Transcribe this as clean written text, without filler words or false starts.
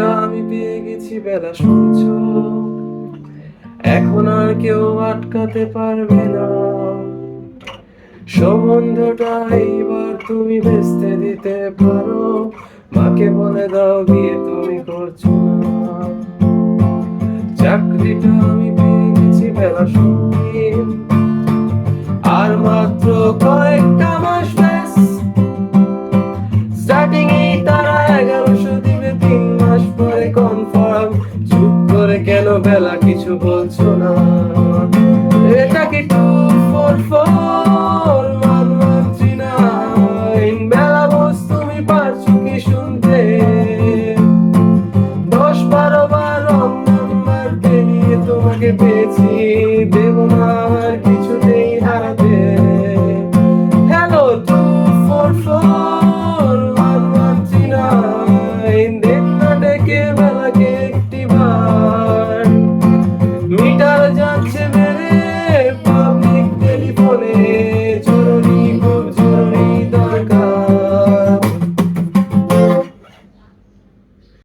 চাকরিটা আমি পেয়ে গেছি বেলা শুনছো, এখন আর কেউ আটকাতে পারবে না। সম্বন্ধটা এইবার তুমি ভেস্তে দিতে পারো, মাকে বলে দাও বিয়ে তুমি করছো না। চাকরিটা আমি পেয়ে গেছি বেলা শুনছি, আর মাত্র কয়েকটা মাস ব্যাস। স্টার্টিং এই তারা 1100 দিবে, 3 মাস পরে কনফার্ম। চুপ করে কেন বেলা কিছু বলছো না? এটা কি 244 113 বেলা বস, তুমি পারছো কি শুনতে? 10-12 বার রং নাম্বার পেরিয়ে তোমাকে পেয়েছি